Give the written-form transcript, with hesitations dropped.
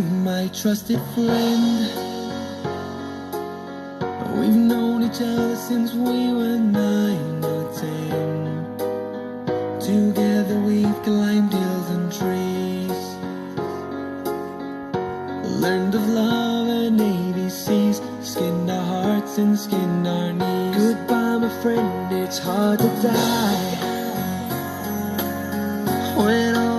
my trusted friend. We've known each other since we were 9 or 10. Together we've climbed hills and trees, learned of love and ABCs, skinned our hearts and skinned our knees. Goodbye my friend, it's hard to die when all